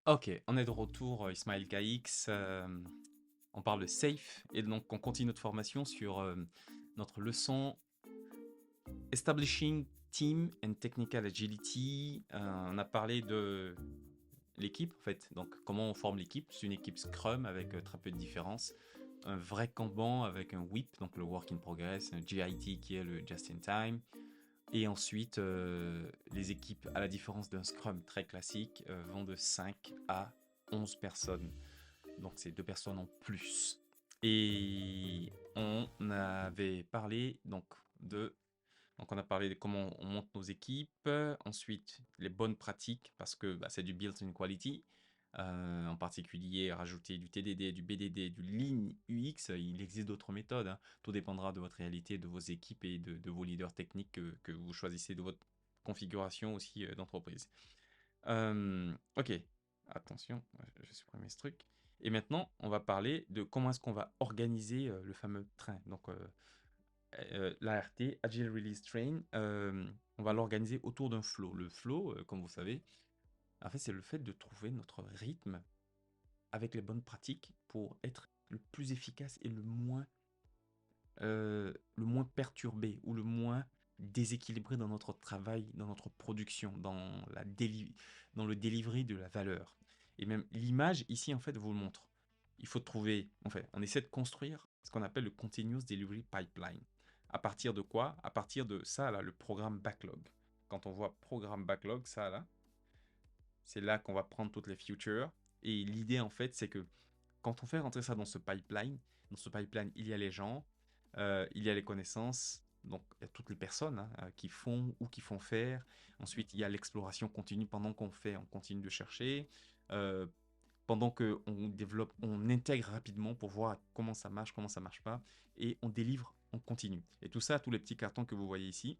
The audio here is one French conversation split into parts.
Ok, on est de retour, Ismaël KX. On parle de safe et donc on continue notre formation sur notre leçon Establishing Team and Technical Agility. On a parlé de l'équipe en fait, donc comment on forme l'équipe. C'est une équipe Scrum avec très peu de différence. Un vrai Kanban avec un WIP, donc le Work in Progress, un GIT qui est le Just in Time. Et ensuite, les équipes, à la différence d'un Scrum très classique, vont de 5 à 11 personnes. Donc c'est 2 personnes en plus. Et on avait parlé donc on a parlé de comment on monte nos équipes, ensuite les bonnes pratiques parce que c'est du built-in quality. En particulier, rajouter du TDD, du BDD, du Lean UX. Il existe d'autres méthodes, hein. Tout dépendra de votre réalité, de vos équipes et de vos leaders techniques que vous choisissez, de votre configuration aussi d'entreprise. Ok, attention, je vais supprimer ce truc. Et maintenant, on va parler de comment est-ce qu'on va organiser le fameux train. Donc, l'ART, Agile Release Train, on va l'organiser autour d'un flow. Le flow, comme vous savez, en fait, c'est le fait de trouver notre rythme avec les bonnes pratiques pour être le plus efficace et le moins perturbé ou le moins déséquilibré dans notre travail, dans notre production, dans le delivery de la valeur. Et même l'image ici, en fait, vous le montre. Il faut trouver, en fait, on essaie de construire ce qu'on appelle le Continuous Delivery Pipeline. À partir de quoi? À partir de ça, là, le programme backlog. Quand on voit programme backlog, ça, là, c'est là qu'on va prendre toutes les futures. Et l'idée, en fait, c'est que quand on fait rentrer ça dans ce pipeline, il y a les gens, il y a les connaissances, donc il y a toutes les personnes hein, qui font ou qui font faire. Ensuite, il y a l'exploration continue pendant qu'on fait, on continue de chercher. Euh, Pendant qu'on développe, on intègre rapidement pour voir comment ça marche pas, et on délivre, on continue. Et tout ça, tous les petits cartons que vous voyez ici,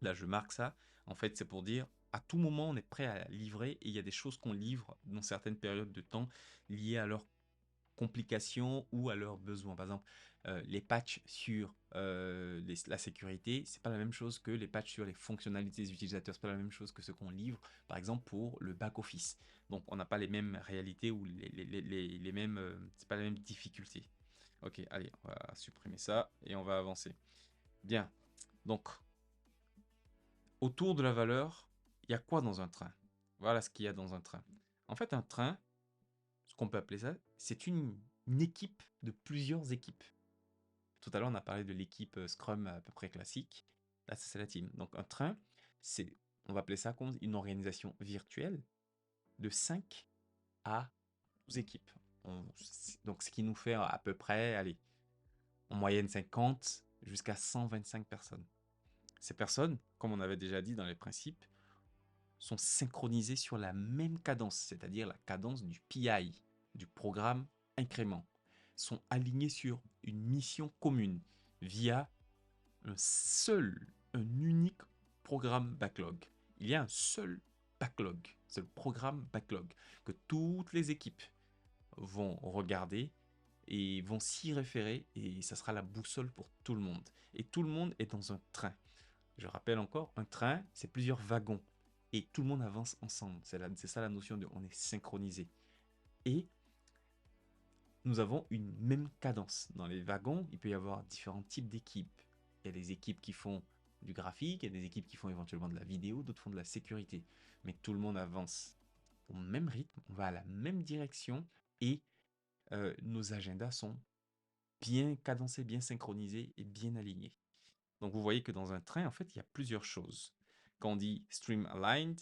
là je marque ça, en fait c'est pour dire à tout moment on est prêt à livrer et il y a des choses qu'on livre dans certaines périodes de temps liées à leur complications ou à leurs besoins. Par exemple, les patchs sur la sécurité, c'est pas la même chose que les patchs sur les fonctionnalités des utilisateurs, c'est pas la même chose que ce qu'on livre, par exemple, pour le back-office. Donc, on n'a pas les mêmes réalités ou les mêmes, c'est pas la même difficulté. Ok, allez, on va supprimer ça et on va avancer. Bien, donc, autour de la valeur, il y a quoi dans un train? Voilà ce qu'il y a dans un train. En fait, un train, ce qu'on peut appeler ça, c'est une équipe de plusieurs équipes. Tout à l'heure, on a parlé de l'équipe Scrum à peu près classique. Là, ça, c'est la team. Donc, un train, on va appeler ça comme une organisation virtuelle de 5 à 12 équipes. Donc, ce qui nous fait à peu près, allez, en moyenne 50 jusqu'à 125 personnes. Ces personnes, comme on avait déjà dit dans les principes, sont synchronisées sur la même cadence, c'est-à-dire la cadence du PI, du programme incrément, sont alignées sur une mission commune via un unique programme backlog. Il y a un seul backlog, c'est le programme backlog que toutes les équipes vont regarder et vont s'y référer et ça sera la boussole pour tout le monde. Et tout le monde est dans un train. Je rappelle encore, un train, c'est plusieurs wagons et tout le monde avance ensemble. C'est ça la notion de on est synchronisé. Et nous avons une même cadence. Dans les wagons, il peut y avoir différents types d'équipes. Il y a des équipes qui font du graphique, il y a des équipes qui font éventuellement de la vidéo, d'autres font de la sécurité. Mais tout le monde avance au même rythme, on va à la même direction et nos agendas sont bien cadencés, bien synchronisés et bien alignés. Donc vous voyez que dans un train, en fait, il y a plusieurs choses. Quand on dit stream aligned,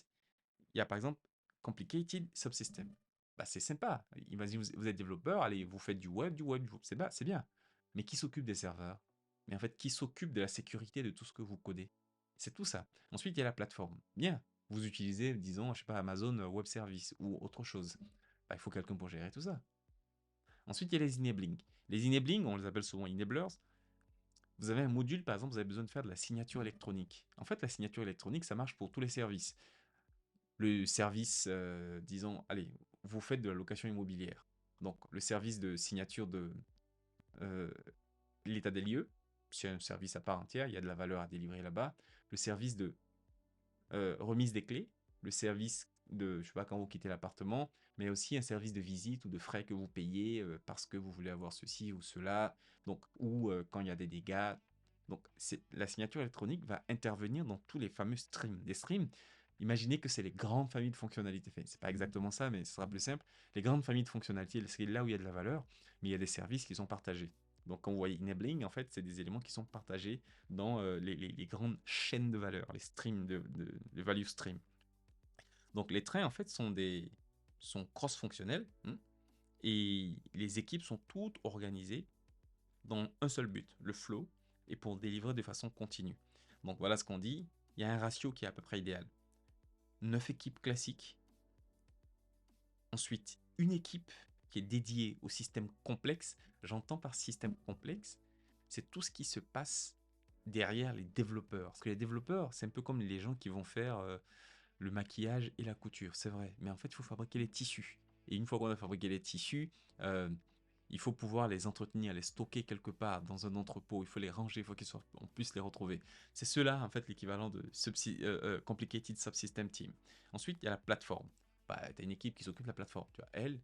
il y a par exemple complicated subsystem. C'est sympa. Imaginez, vous êtes développeur, allez, vous faites du web, c'est bien. Mais qui s'occupe des serveurs? Mais en fait, qui s'occupe de la sécurité de tout ce que vous codez? C'est tout ça. Ensuite, il y a la plateforme. Bien. Vous utilisez, disons, je sais pas, Amazon Web Service ou autre chose. Il faut quelqu'un pour gérer tout ça. Ensuite, il y a les enabling. Les enabling, on les appelle souvent enablers. Vous avez un module, par exemple, vous avez besoin de faire de la signature électronique. En fait, la signature électronique, ça marche pour tous les services. Le service, disons, allez, vous faites de la location immobilière. Donc, le service de signature de euh, l'état des lieux, c'est un service à part entière, il y a de la valeur à délivrer là-bas. Le service de remise des clés, le service je sais pas, quand vous quittez l'appartement, mais aussi un service de visite ou de frais que vous payez parce que vous voulez avoir ceci ou cela, donc, ou quand il y a des dégâts. Donc, la signature électronique va intervenir dans tous les fameux streams. Des streams, imaginez que c'est les grandes familles de fonctionnalités. Enfin, c'est pas exactement ça, mais ce sera plus simple. Les grandes familles de fonctionnalités, c'est là où il y a de la valeur, mais il y a des services qui sont partagés. Donc, quand vous voyez enabling, en fait, c'est des éléments qui sont partagés dans les grandes chaînes de valeur, les streams de value stream. Donc, les trains, en fait, sont cross-fonctionnels et les équipes sont toutes organisées dans un seul but, le flow, et pour délivrer de façon continue. Donc, voilà ce qu'on dit. Il y a un ratio qui est à peu près idéal. 9 équipes classiques. Ensuite, une équipe qui est dédiée au système complexe. J'entends par système complexe, c'est tout ce qui se passe derrière les développeurs. Parce que les développeurs, c'est un peu comme les gens qui vont faire le maquillage et la couture, c'est vrai. Mais en fait, il faut fabriquer les tissus. Et une fois qu'on a fabriqué les tissus, euh, il faut pouvoir les entretenir, les stocker quelque part dans un entrepôt. Il faut les ranger, il faut qu'on puisse les retrouver. C'est cela, en fait, l'équivalent de Complicated Subsystem Team. Ensuite, il y a la plateforme. Bah, tu as une équipe qui s'occupe de la plateforme. Tu vois, elle,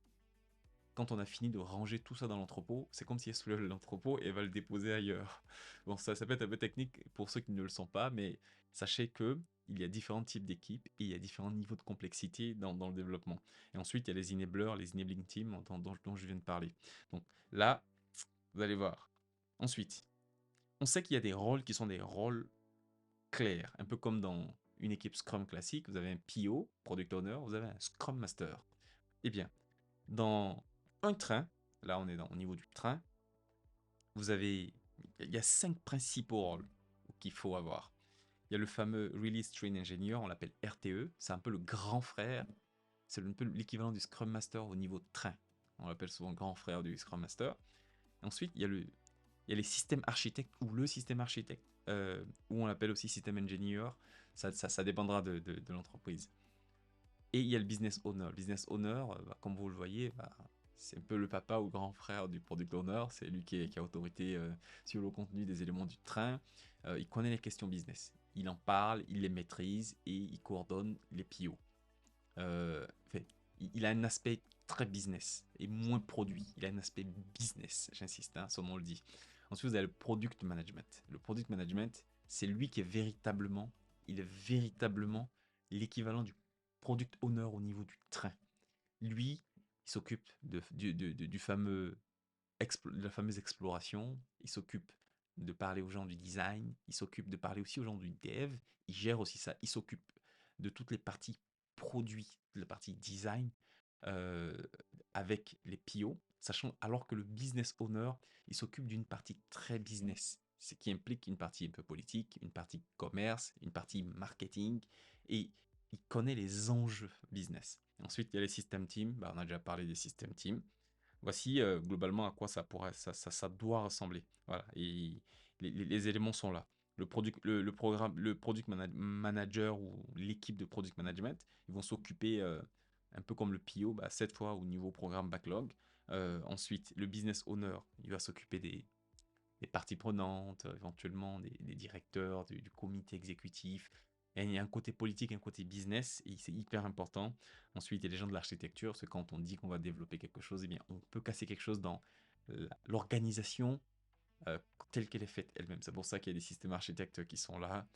quand on a fini de ranger tout ça dans l'entrepôt, c'est comme si elle soulève l'entrepôt et elle va le déposer ailleurs. Bon, ça peut être un peu technique pour ceux qui ne le sont pas, mais sachez que il y a différents types d'équipes et il y a différents niveaux de complexité dans le développement. Et ensuite, il y a les enablers, les enabling teams dont je viens de parler. Donc là, vous allez voir. Ensuite, on sait qu'il y a des rôles qui sont des rôles clairs, un peu comme dans une équipe Scrum classique, vous avez un PO, Product Owner, vous avez un Scrum Master. Eh bien, dans un train, là on est au niveau du train, il y a 5 principaux rôles qu'il faut avoir. Il y a le fameux Release Train Engineer, on l'appelle RTE, c'est un peu le grand frère, c'est un peu l'équivalent du Scrum Master au niveau de train. On l'appelle souvent grand frère du Scrum Master. Ensuite, il y a les systèmes architectes ou le système architecte, ou on l'appelle aussi système engineer, ça dépendra de l'entreprise. Et il y a le business owner. Le business owner, comme vous le voyez, c'est un peu le papa ou grand frère du product owner. C'est lui qui a autorité sur le contenu des éléments du train. Il connaît les questions business. Il en parle, il les maîtrise et il coordonne les PO. Enfin, il a un aspect très business et moins produit. Il a un aspect business, j'insiste, hein, son nom le dit. Ensuite, vous avez le product management. Le product management, c'est lui qui est véritablement, il est véritablement l'équivalent du product owner au niveau du train. Lui, il s'occupe du fameux de la fameuse exploration, il s'occupe de parler aux gens du design, il s'occupe de parler aussi aux gens du dev, il gère aussi ça, il s'occupe de toutes les parties produits, de la partie design euh, avec les PO, sachant alors que le business owner, il s'occupe d'une partie très business, ce qui implique une partie un peu politique, une partie commerce, une partie marketing, et il connaît les enjeux business. Ensuite, il y a les system teams, on a déjà parlé des system teams. Voici globalement à quoi ça doit ressembler. Voilà, et les éléments sont là. Le product manager ou l'équipe de product management, ils vont s'occuper un peu comme le PO, cette fois au niveau programme backlog. Ensuite, le business owner, il va s'occuper des parties prenantes, éventuellement des directeurs, du comité exécutif. Et il y a un côté politique, un côté business, et c'est hyper important. Ensuite, il y a les gens de l'architecture, c'est quand on dit qu'on va développer quelque chose, eh bien, on peut casser quelque chose dans l'organisation euh, telle qu'elle est faite elle-même. C'est pour ça qu'il y a des systèmes architectes qui sont là.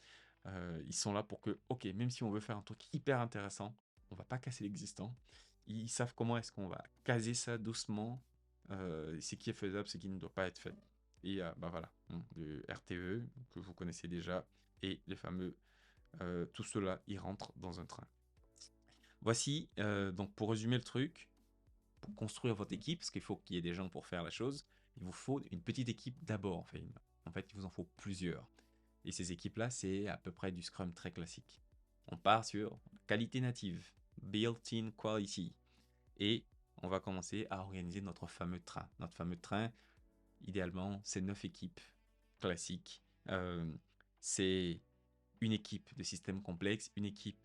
Ils sont là pour que, ok, même si on veut faire un truc hyper intéressant, on va pas casser l'existant. Ils savent comment est-ce qu'on va caser ça doucement, ce qui est faisable, ce qui ne doit pas être fait. Et voilà, le RTE que vous connaissez déjà et les fameux, tout cela, ils rentrent dans un train. Voici, donc pour résumer le truc, pour construire votre équipe, parce qu'il faut qu'il y ait des gens pour faire la chose, il vous faut une petite équipe d'abord. En fait, il vous en faut plusieurs. Et ces équipes-là, c'est à peu près du Scrum très classique. On part sur qualité native, built-in quality. Et on va commencer à organiser notre fameux train. Notre fameux train, idéalement, c'est 9 équipes classiques. C'est une équipe de système complexe, une équipe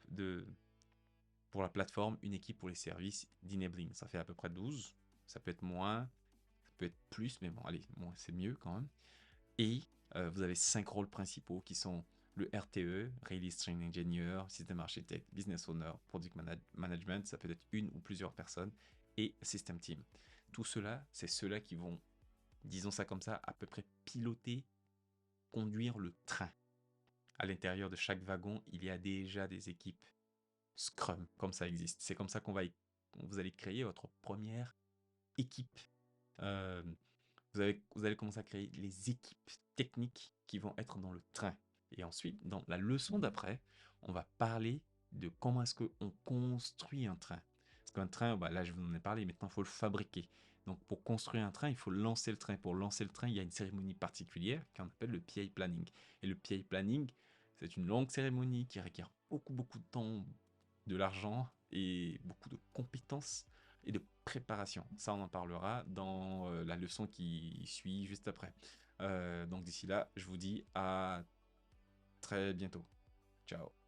pour la plateforme, une équipe pour les services d'enabling. Ça fait à peu près 12. Ça peut être moins, ça peut être plus, mais bon, allez, moins c'est mieux quand même. Et vous avez 5 rôles principaux qui sont le RTE, Release Train Engineer, System Architect, Business Owner, Management, ça peut être une ou plusieurs personnes, et System Team. Tout cela, c'est ceux-là qui vont, disons ça comme ça, à peu près piloter, conduire le train. À l'intérieur de chaque wagon, il y a déjà des équipes Scrum, comme ça existe. C'est comme ça vous allez créer votre première équipe. Euh, vous allez commencer à créer les équipes techniques qui vont être dans le train. Et ensuite, dans la leçon d'après, on va parler de comment est-ce qu'on construit un train. Parce qu'un train, bah là je vous en ai parlé, maintenant il faut le fabriquer. Donc pour construire un train, il faut lancer le train. Pour lancer le train, il y a une cérémonie particulière qu'on appelle le PA planning. Et le PA planning, c'est une longue cérémonie qui requiert beaucoup de temps, de l'argent et beaucoup de compétences et de préparation. Ça, on en parlera dans la leçon qui suit juste après. Donc d'ici là, je vous dis à très bientôt. Ciao.